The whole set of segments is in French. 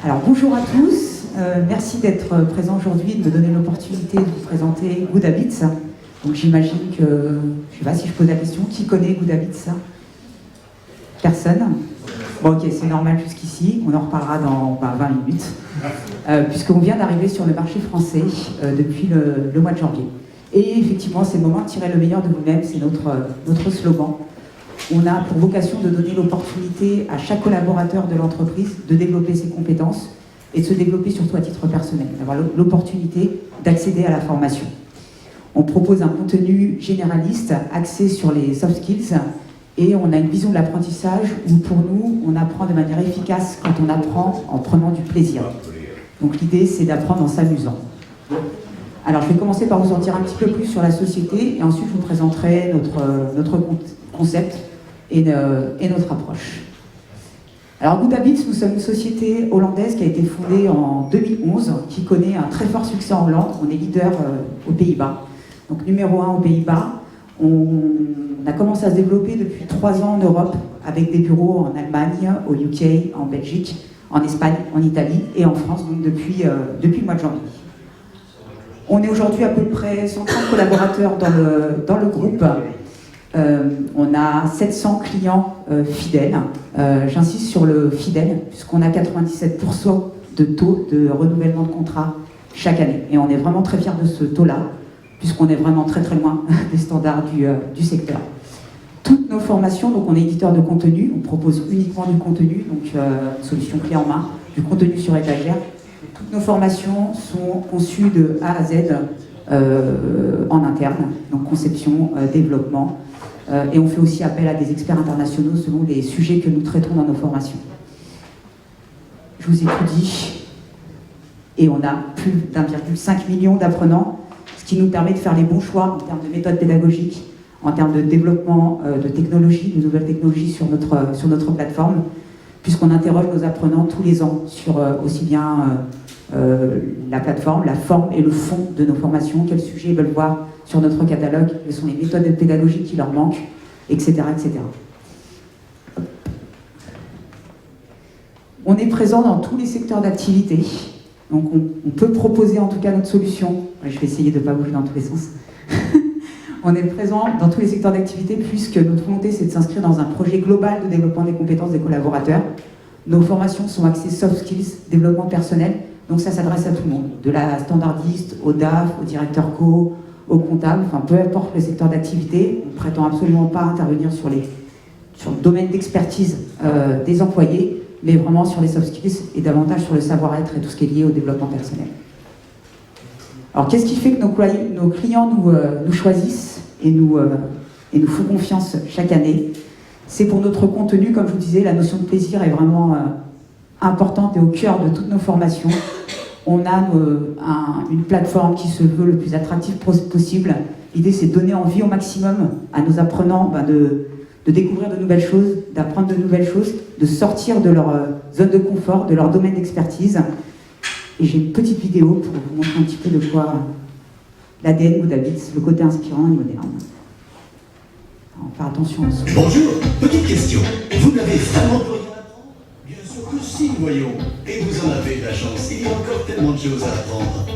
Alors bonjour à tous, merci d'être présents aujourd'hui et de me donner l'opportunité de vous présenter Good Habits. Donc j'imagine que, je ne sais pas si je pose la question, qui connaît Good Habits? Personne? Bon ok, c'est normal jusqu'ici, on en reparlera dans 20 minutes, puisqu'on vient d'arriver sur le marché français depuis le mois de janvier. Et effectivement, c'est le moment de tirer le meilleur de vous-même, c'est notre slogan. On a pour vocation de donner l'opportunité à chaque collaborateur de l'entreprise de développer ses compétences et de se développer surtout à titre personnel, d'avoir l'opportunité d'accéder à la formation. On propose un contenu généraliste axé sur les soft skills et on a une vision de l'apprentissage où pour nous, on apprend de manière efficace quand on apprend en prenant du plaisir. Donc l'idée, c'est d'apprendre en s'amusant. Alors je vais commencer par vous en dire un petit peu plus sur la société et ensuite je vous présenterai notre concept et notre approche. Alors Good Habits, nous sommes une société hollandaise qui a été fondée en 2011, qui connaît un très fort succès en Hollande. On est leader aux Pays-Bas, donc numéro 1 aux Pays-Bas. On a commencé à se développer depuis 3 ans en Europe, avec des bureaux en Allemagne, au UK, en Belgique, en Espagne, en Italie et en France, donc depuis le mois de janvier. On est aujourd'hui à peu près 130 collaborateurs dans le groupe. On a 700 clients fidèles. J'insiste sur le fidèle, puisqu'on a 97% de taux de renouvellement de contrat chaque année. Et on est vraiment très fiers de ce taux-là, puisqu'on est vraiment très très loin des standards du secteur. Toutes nos formations, donc on est éditeur de contenu, on propose uniquement du contenu, donc solution clé en main, du contenu sur étagère. Toutes nos formations sont conçues de A à Z en interne, donc conception, développement, et on fait aussi appel à des experts internationaux selon les sujets que nous traitons dans nos formations. Je vous ai tout dit, et on a plus d'1,5 million d'apprenants, ce qui nous permet de faire les bons choix en termes de méthodes pédagogiques, en termes de développement de technologies, de nouvelles technologies sur notre plateforme, puisqu'on interroge nos apprenants tous les ans sur aussi bien la plateforme, la forme et le fond de nos formations, quels sujets ils veulent voir sur notre catalogue, quelles sont les méthodes pédagogiques qui leur manquent, etc. etc. On est présent dans tous les secteurs d'activité, donc on peut proposer en tout cas notre solution. Je vais essayer de ne pas bouger dans tous les sens. On est présent dans tous les secteurs d'activité puisque notre volonté c'est de s'inscrire dans un projet global de développement des compétences des collaborateurs. Nos formations sont axées soft skills, développement personnel, donc ça s'adresse à tout le monde, de la standardiste au DAF, au directeur co, au comptable, enfin peu importe le secteur d'activité. On ne prétend absolument pas intervenir sur le domaine d'expertise des employés, mais vraiment sur les soft skills et davantage sur le savoir-être et tout ce qui est lié au développement personnel. Alors qu'est-ce qui fait que nos clients nous choisissent et nous font confiance chaque année? C'est pour notre contenu, comme je vous disais, la notion de plaisir est vraiment importante et au cœur de toutes nos formations. On a une plateforme qui se veut le plus attractive possible. L'idée, c'est de donner envie au maximum à nos apprenants de découvrir de nouvelles choses, d'apprendre de nouvelles choses, de sortir de leur zone de confort, de leur domaine d'expertise. Et j'ai une petite vidéo pour vous montrer un petit peu de quoi l'ADN Good Habits, le côté inspirant et moderne. Alors, faire attention à ça. Bonjour, petite question. Vous n'avez vraiment plus rien à apprendre? Bien sûr que si, voyons. Et vous en avez de la chance, il y a encore tellement de choses à apprendre.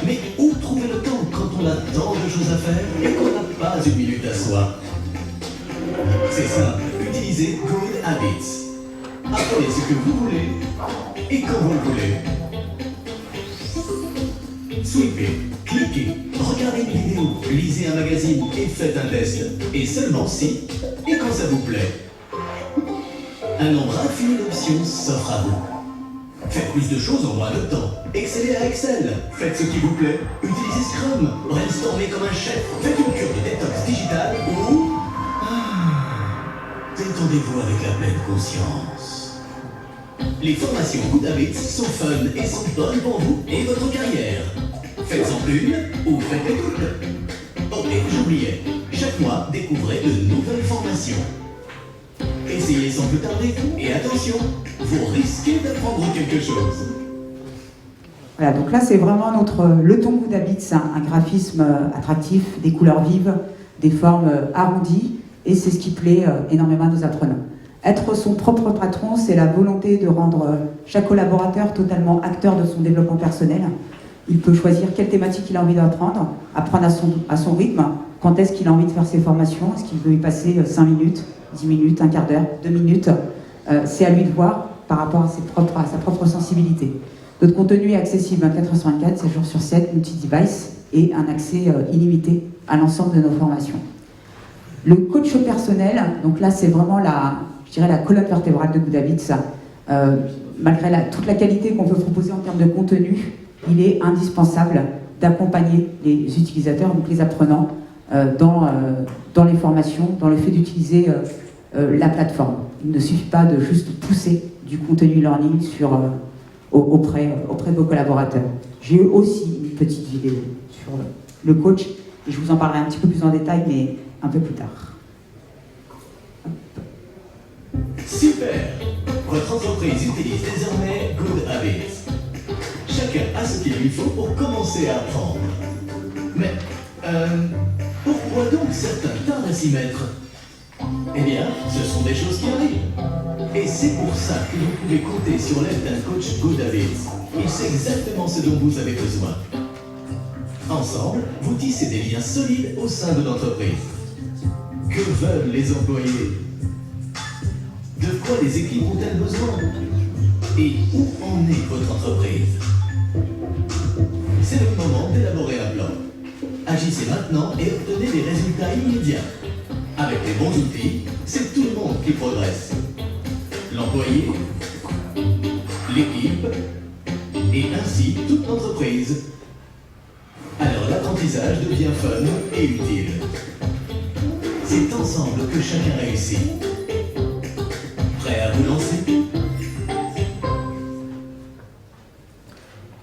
Mais où trouver le temps quand on a tant de choses à faire et qu'on n'a pas une minute à soi? C'est simple, utilisez Good Habits. Apprenez ce que vous voulez et quand vous le voulez. Sweepez, cliquez, regardez une vidéo, lisez un magazine et faites un test. Et seulement si, et quand ça vous plaît. Un nombre infini d'options s'offre à vous. Faites plus de choses en moins de temps. Excellez à Excel. Faites ce qui vous plaît. Utilisez Scrum. Brainstormez comme un chef. Faites une cure de détox digitale ou... détendez-vous avec la pleine conscience. Les formations Good Habits sont fun et sont bonnes pour vous et votre carrière. Faites-en une ou faites-les toutes. Oh, et j'oubliais, chaque mois, découvrez de nouvelles formations. Essayez sans plus tarder et attention, vous risquez d'apprendre quelque chose. Voilà, donc là c'est vraiment le ton Good Habits, un graphisme attractif, des couleurs vives, des formes arrondies, et c'est ce qui plaît énormément à nos apprenants. Être son propre patron, c'est la volonté de rendre chaque collaborateur totalement acteur de son développement personnel. Il peut choisir quelle thématique il a envie d'apprendre, apprendre à son rythme, quand est-ce qu'il a envie de faire ses formations, est-ce qu'il veut y passer 5 minutes, 10 minutes, un quart d'heure, 2 minutes. C'est à lui de voir par rapport à sa propre sensibilité. Notre contenu est accessible 24/24, 7 jours sur 7, multi-device et un accès illimité à l'ensemble de nos formations. Le coach personnel, donc là c'est vraiment la colonne vertébrale de Good Habits. Malgré toute la qualité qu'on peut proposer en termes de contenu, il est indispensable d'accompagner les utilisateurs, donc les apprenants, dans les formations, dans le fait d'utiliser la plateforme. Il ne suffit pas de juste pousser du contenu learning auprès de vos collaborateurs. J'ai aussi une petite vidéo sur le coach, et je vous en parlerai un petit peu plus en détail, mais un peu plus tard. Super! Votre entreprise utilise désormais Good Habits. Chacun a ce qu'il lui faut pour commencer à apprendre. Mais, pourquoi donc certains tardent à s'y mettre? Eh bien, ce sont des choses qui arrivent. Et c'est pour ça que vous pouvez compter sur l'aide d'un coach Good Habits. Il sait exactement ce dont vous avez besoin. Ensemble, vous tissez des liens solides au sein de l'entreprise. Que veulent les employés? De quoi les équipes ont-elles besoin? Et où en est votre entreprise? C'est le moment d'élaborer un plan. Agissez maintenant et obtenez des résultats immédiats. Avec les bons outils, c'est tout le monde qui progresse. L'employé, l'équipe, et ainsi toute l'entreprise. Alors l'apprentissage devient fun et utile. C'est ensemble que chacun réussit. Prêt à vous lancer?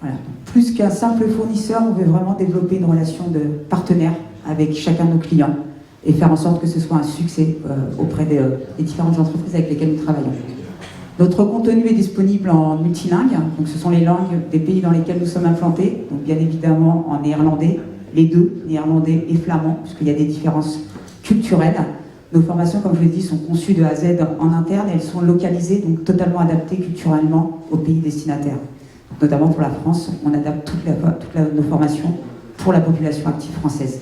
Voilà. Plus qu'un simple fournisseur, on veut vraiment développer une relation de partenaire avec chacun de nos clients et faire en sorte que ce soit un succès auprès des différentes entreprises avec lesquelles nous travaillons. Notre contenu est disponible en multilingue, donc ce sont les langues des pays dans lesquels nous sommes implantés, donc bien évidemment en néerlandais, les deux, néerlandais et flamand, puisqu'il y a des différences culturelles. Nos formations, comme je vous l'ai dit, sont conçues de A à Z en interne et elles sont localisées, donc totalement adaptées culturellement aux pays destinataires. Notamment pour la France, on adapte nos formations pour la population active française.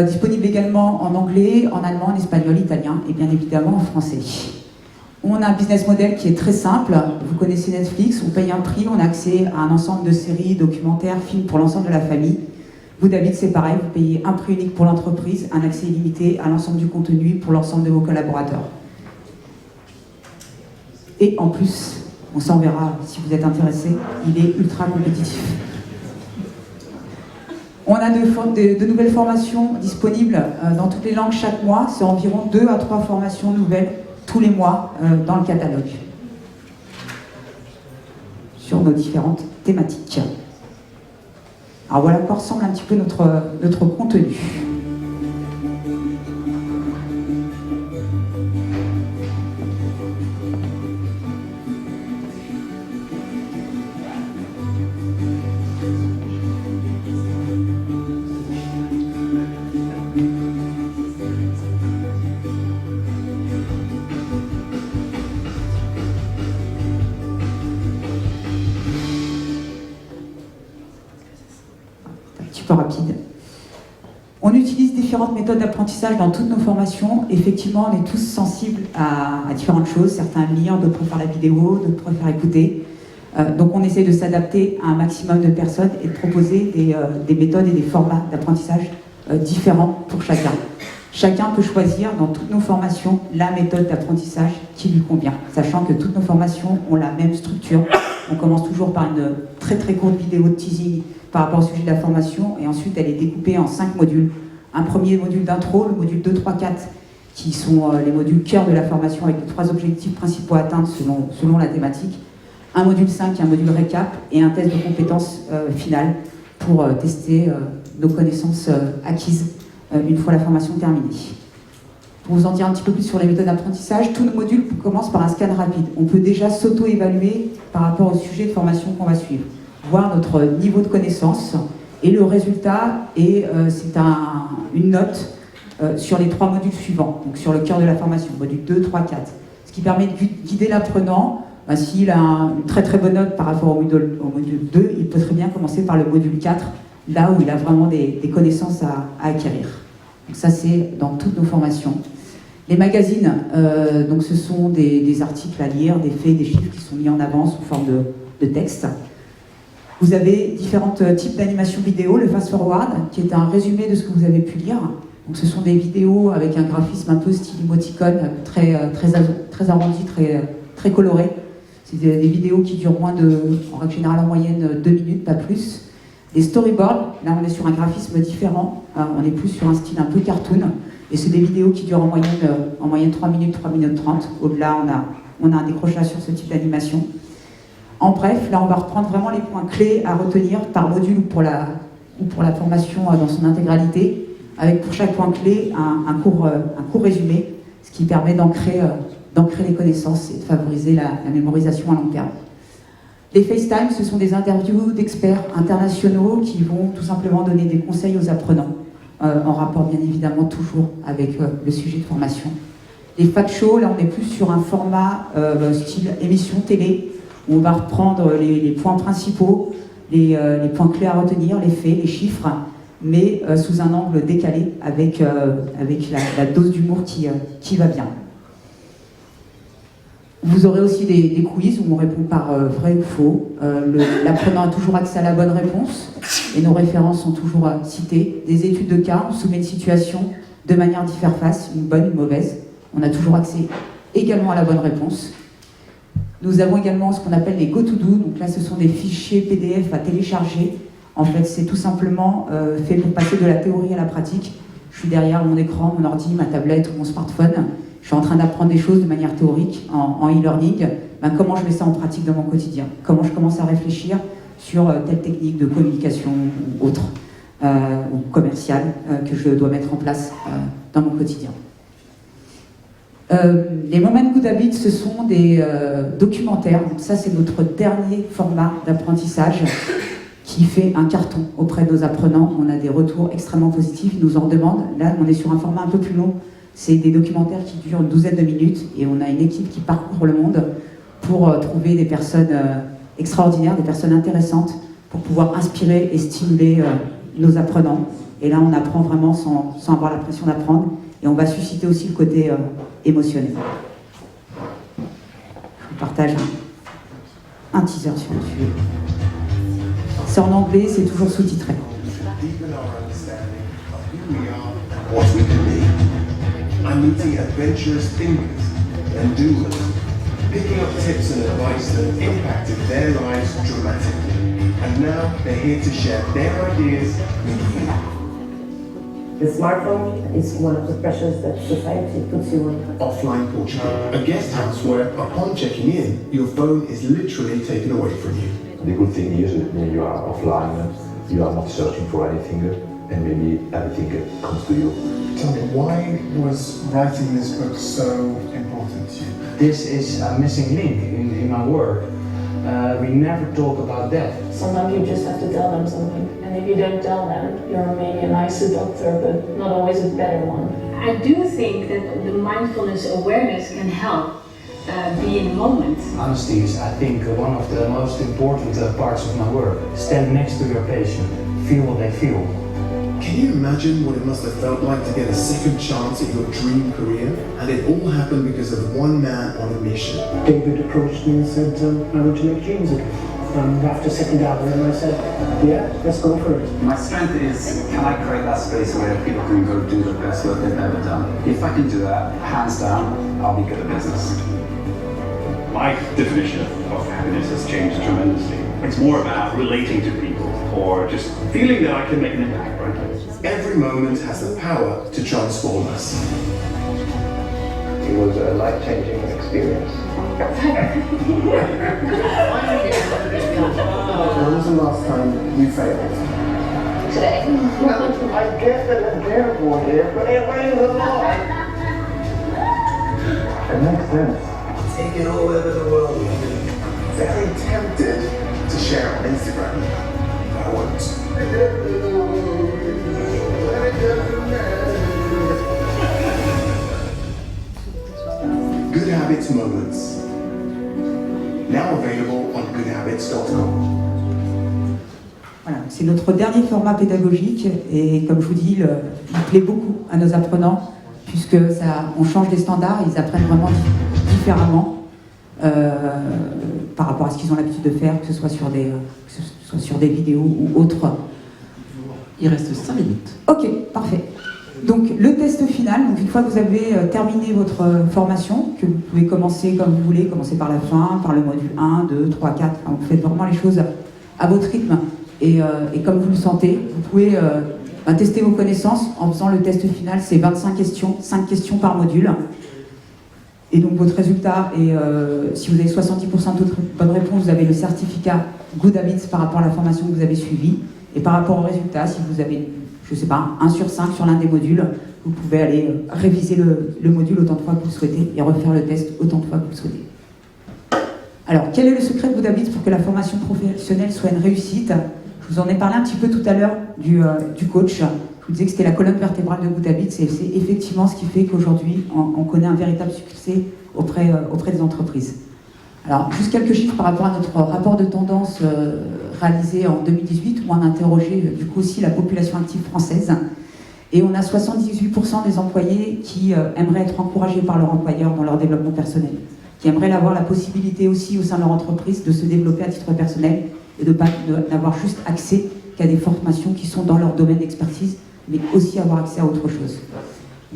Disponible également en anglais, en allemand, en espagnol, italien et bien évidemment en français. On a un business model qui est très simple. Vous connaissez Netflix, on paye un prix, on a accès à un ensemble de séries, documentaires, films pour l'ensemble de la famille. Good Habits, c'est pareil, vous payez un prix unique pour l'entreprise, un accès illimité à l'ensemble du contenu pour l'ensemble de vos collaborateurs. Et en plus, on s'en verra si vous êtes intéressé, il est ultra compétitif. On a de nouvelles formations disponibles dans toutes les langues chaque mois. C'est environ 2 à 3 formations nouvelles tous les mois dans le catalogue sur nos différentes thématiques. Alors voilà à quoi ressemble un petit peu notre contenu. Rapide. On utilise différentes méthodes d'apprentissage dans toutes nos formations. Effectivement, on est tous sensibles à différentes choses. Certains lire, d'autres préfèrent la vidéo, d'autres préfèrent écouter. Donc on essaie de s'adapter à un maximum de personnes et de proposer des méthodes et des formats d'apprentissage différents pour chacun. Chacun peut choisir dans toutes nos formations la méthode d'apprentissage qui lui convient, sachant que toutes nos formations ont la même structure. On commence toujours par une très très courte vidéo de teasing par rapport au sujet de la formation, et ensuite elle est découpée en 5 modules. Un premier module d'intro, le module 2, 3, 4, qui sont les modules cœur de la formation avec les 3 objectifs principaux à atteindre selon la thématique. Un module 5, un module récap, et un test de compétences finale pour tester nos connaissances acquises une fois la formation terminée. Pour vous en dire un petit peu plus sur les méthodes d'apprentissage, tous nos modules commencent par un scan rapide. On peut déjà s'auto-évaluer par rapport au sujet de formation qu'on va suivre, voir notre niveau de connaissance, et le résultat est c'est une note sur les 3 modules suivants, donc sur le cœur de la formation, module 2, 3, 4. Ce qui permet de guider l'apprenant. S'il a une très très bonne note par rapport au module 2, il peut très bien commencer par le module 4, là où il a vraiment des connaissances à acquérir. Donc ça, c'est dans toutes nos formations. Les magazines, donc ce sont des articles à lire, des faits, des chiffres qui sont mis en avant sous forme de texte. Vous avez différents types d'animations vidéo, le fast forward, qui est un résumé de ce que vous avez pu lire. Donc ce sont des vidéos avec un graphisme un peu style émoticône, très arrondi, très coloré. C'est des vidéos qui durent en règle générale en moyenne 2 minutes, pas plus. Les storyboards, là on est sur un graphisme différent, on est plus sur un style un peu cartoon, et c'est des vidéos qui durent en moyenne 3 minutes 30. Au-delà, on a un décrochage sur ce type d'animation. En bref, là on va reprendre vraiment les points clés à retenir par module ou pour la formation dans son intégralité, avec pour chaque point clé un court résumé, ce qui permet d'ancrer les connaissances et de favoriser la mémorisation à long terme. Les FaceTime, ce sont des interviews d'experts internationaux qui vont tout simplement donner des conseils aux apprenants, en rapport bien évidemment toujours avec le sujet de formation. Les fact shows, là on est plus sur un format style émission télé, où on va reprendre les points principaux, les points clés à retenir, les faits, les chiffres, mais sous un angle décalé avec la dose d'humour qui va bien. Vous aurez aussi des quiz où on répond par vrai ou faux. L'apprenant a toujours accès à la bonne réponse et nos références sont toujours citées. Des études de cas, on soumet une situation de manière d'y faire face, une bonne, une mauvaise. On a toujours accès également à la bonne réponse. Nous avons également ce qu'on appelle les go-to-do. Donc là, ce sont des fichiers PDF à télécharger. En fait, c'est tout simplement fait pour passer de la théorie à la pratique. Je suis derrière mon écran, mon ordi, ma tablette ou mon smartphone. Je suis en train d'apprendre des choses de manière théorique, en e-learning. Comment je mets ça en pratique dans mon quotidien? Comment je commence à réfléchir sur telle technique de communication ou autre, ou commerciale, que je dois mettre en place dans mon quotidien. Les Moment Good Habits, ce sont des documentaires. Donc ça, c'est notre dernier format d'apprentissage qui fait un carton auprès de nos apprenants. On a des retours extrêmement positifs, ils nous en demandent. Là, on est sur un format un peu plus long. C'est des documentaires qui durent une douzaine de minutes et on a une équipe qui parcourt le monde pour trouver des personnes extraordinaires, des personnes intéressantes pour pouvoir inspirer et stimuler nos apprenants. Et là, on apprend vraiment sans avoir l'impression d'apprendre et on va susciter aussi le côté émotionnel. Je vous partage un teaser sur le sujet. C'est en anglais, c'est toujours sous-titré. I'm meeting adventurous thinkers and doers, picking up tips and advice that have impacted their lives dramatically. And now they're here to share their ideas with you. The smartphone is one of the pressures that society puts you on. Offline Portugal, a guest house where, upon checking in, your phone is literally taken away from you. The good thing is that when you are offline, you are not searching for anything, and maybe everything comes to you. Tell me, why was writing this book so important to you? This is a missing link in my work. We never talk about death. Sometimes you just have to tell them something. And if you don't tell them, you're maybe a nicer doctor, but not always a better one. I do think that the mindfulness awareness can help be in the moment. Honesty is, I think, one of the most important parts of my work. Stand next to your patient, feel what they feel. Can you imagine what it must have felt like to get a second chance at your dream career? And it all happened because of one man on a mission. David approached me and said, I want to make dreams again. And after sitting down with him, I said, yeah, let's go for it. My strength is, can I create that space where people can go do the best work they've ever done? If I can do that, hands down, I'll be good at business. My definition of happiness has changed tremendously. It's more about relating to people or just feeling that I can make an impact, right? Every moment has the power to transform us. It was a life-changing experience. When was the last time you failed? Today. I get that I'm terrible here, but it rains a lot. It makes sense. Take it all over the world. Very tempted to share on Instagram. I won't. Good Habits Moments. Now available on goodhabits.com. Voilà, c'est notre dernier format pédagogique et comme je vous dis, il plaît beaucoup à nos apprenants puisque on change les standards, ils apprennent vraiment différemment par rapport à ce qu'ils ont l'habitude de faire, que ce soit sur des vidéos ou autres. Il reste 5 minutes. Ok, parfait. Donc le test final, donc une fois que vous avez terminé votre formation, que vous pouvez commencer comme vous voulez, commencer par la fin, par le module 1, 2, 3, 4, enfin, vous faites vraiment les choses à votre rythme et comme vous le sentez, vous pouvez tester vos connaissances en faisant le test final, c'est 25 questions, 5 questions par module. Et donc votre résultat est, si vous avez 70% de bonnes réponses, vous avez le certificat Good Habits par rapport à la formation que vous avez suivie. Et par rapport au résultat, si vous avez, je ne sais pas, 1 sur 5 sur l'un des modules, vous pouvez aller réviser le module autant de fois que vous le souhaitez et refaire le test autant de fois que vous le souhaitez. Alors, quel est le secret de Good Habits pour que la formation professionnelle soit une réussite? Je vous en ai parlé un petit peu tout à l'heure du coach. Je vous disais que c'était la colonne vertébrale de Good Habits et c'est effectivement ce qui fait qu'aujourd'hui, on connaît un véritable succès auprès des entreprises. Alors, juste quelques chiffres par rapport à notre rapport de tendance réalisé en 2018, où on a interrogé du coup aussi la population active française. Et on a 78% des employés qui aimeraient être encouragés par leur employeur dans leur développement personnel, qui aimeraient avoir la possibilité aussi au sein de leur entreprise de se développer à titre personnel et de n'avoir juste accès qu'à des formations qui sont dans leur domaine d'expertise, mais aussi avoir accès à autre chose.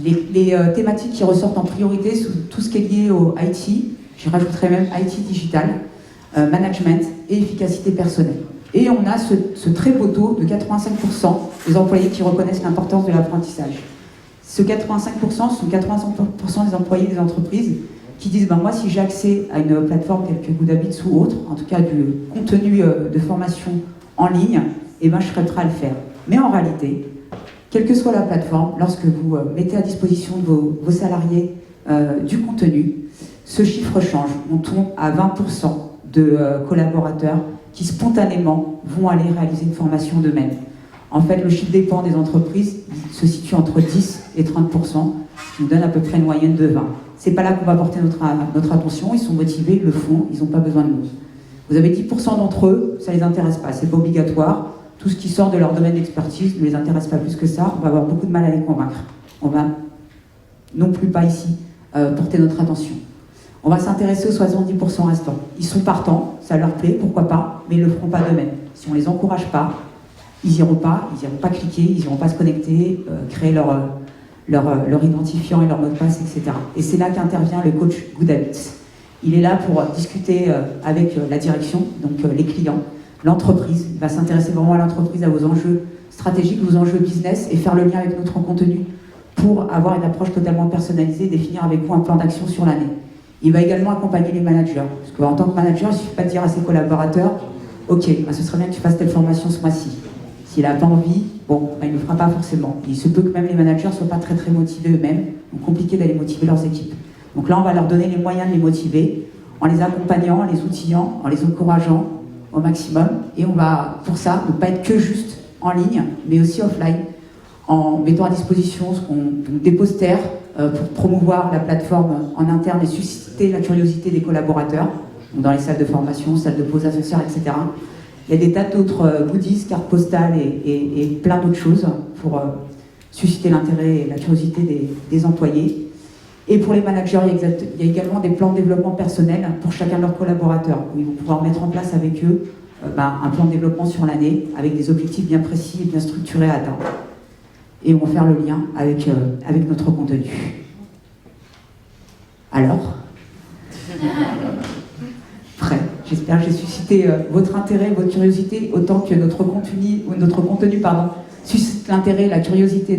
Les thématiques qui ressortent en priorité sont tout ce qui est lié au IT, je rajouterais même IT digital, management et efficacité personnelle. Et on a ce très beau taux de 85% des employés qui reconnaissent l'importance de l'apprentissage. Ce 85%, sont 85% des employés des entreprises qui disent moi si j'ai accès à une plateforme telle que Good Habits ou autre, en tout cas du contenu de formation en ligne, je serais prêt à le faire. Mais en réalité, quelle que soit la plateforme, lorsque vous mettez à disposition de vos salariés du contenu, ce chiffre change. On tombe à 20% de collaborateurs qui spontanément vont aller réaliser une formation d'eux-mêmes. En fait, le chiffre dépend des entreprises, il se situe entre 10 et 30%, ce qui nous donne à peu près une moyenne de 20. C'est pas là qu'on va porter notre attention, ils sont motivés, ils le font, ils n'ont pas besoin de nous. Vous avez 10% d'entre eux, ça les intéresse pas, c'est pas obligatoire. Tout ce qui sort de leur domaine d'expertise ne les intéresse pas plus que ça, on va avoir beaucoup de mal à les convaincre. On va non plus pas ici porter notre attention. On va s'intéresser aux 70% restants. Ils sont partants, ça leur plaît, pourquoi pas, mais ils ne le feront pas d'eux-mêmes. Si on ne les encourage pas, ils n'iront pas cliquer, ils n'iront pas se connecter, créer leur identifiant et leur mot de passe, etc. Et c'est là qu'intervient le coach Good Habits. Il est là pour discuter avec la direction, donc les clients, l'entreprise. Il va s'intéresser vraiment à l'entreprise, à vos enjeux stratégiques, vos enjeux business et faire le lien avec notre contenu pour avoir une approche totalement personnalisée et définir avec vous un plan d'action sur l'année. Il va également accompagner les managers, parce qu'en tant que manager, il ne suffit pas de dire à ses collaborateurs « Ok, ce serait bien que tu fasses telle formation ce mois-ci ». S'il n'a pas envie, il ne le fera pas forcément. Il se peut que même les managers ne soient pas très très motivés eux-mêmes, donc compliqué d'aller motiver leurs équipes. Donc là, on va leur donner les moyens de les motiver, en les accompagnant, en les outillant, en les encourageant au maximum. Et on va, pour ça, ne pas être que juste en ligne, mais aussi offline, en mettant à disposition des posters pour promouvoir la plateforme en interne et susciter la curiosité des collaborateurs, donc dans les salles de formation, salles de pause ascenseurs, etc. Il y a des tas d'autres goodies, cartes postales et plein d'autres choses pour susciter l'intérêt et la curiosité des employés. Et pour les managers, il y a également des plans de développement personnel pour chacun de leurs collaborateurs, où ils vont pouvoir mettre en place avec eux un plan de développement sur l'année, avec des objectifs bien précis et bien structurés à atteindre. Et on va faire le lien avec notre contenu. Alors, prêt? J'espère que j'ai suscité votre intérêt, votre curiosité, autant que notre contenu suscite l'intérêt et la curiosité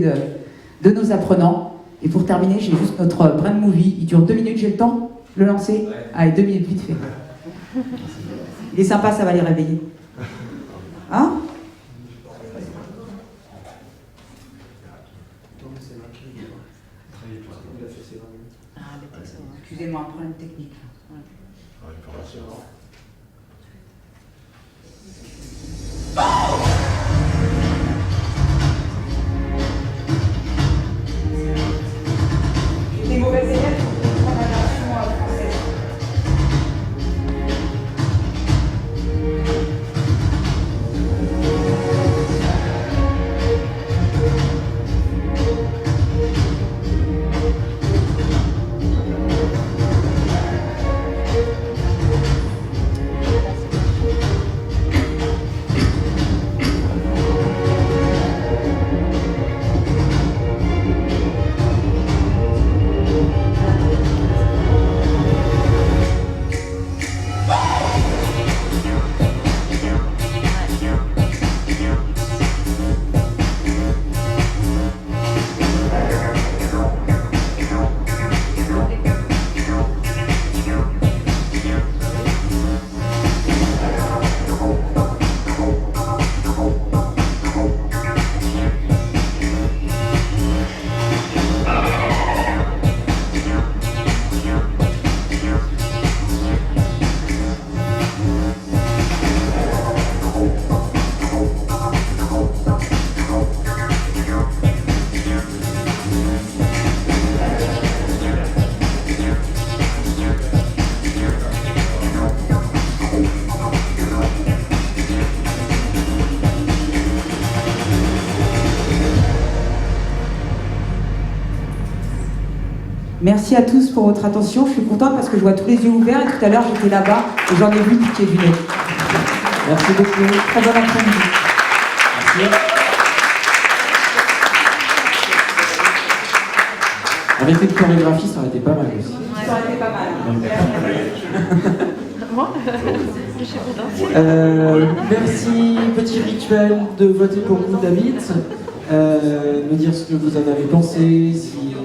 de nos apprenants. Et pour terminer, j'ai juste notre brain movie. Il dure 2 minutes, j'ai le temps de le lancer? Allez, 2 minutes, vite fait. Il est sympa, ça va les réveiller. Hein? Excusez-moi, un problème technique. Merci à tous pour votre attention. Je suis contente parce que je vois tous les yeux ouverts et tout à l'heure j'étais là-bas et j'en ai vu piquer du nez. Merci beaucoup. Très bon après-midi. Merci. Avec une chorégraphie, ça aurait été pas mal aussi. Ça aurait été pas mal. Merci, petit rituel de voter pour Good Habits. Me dire ce que vous en avez pensé, si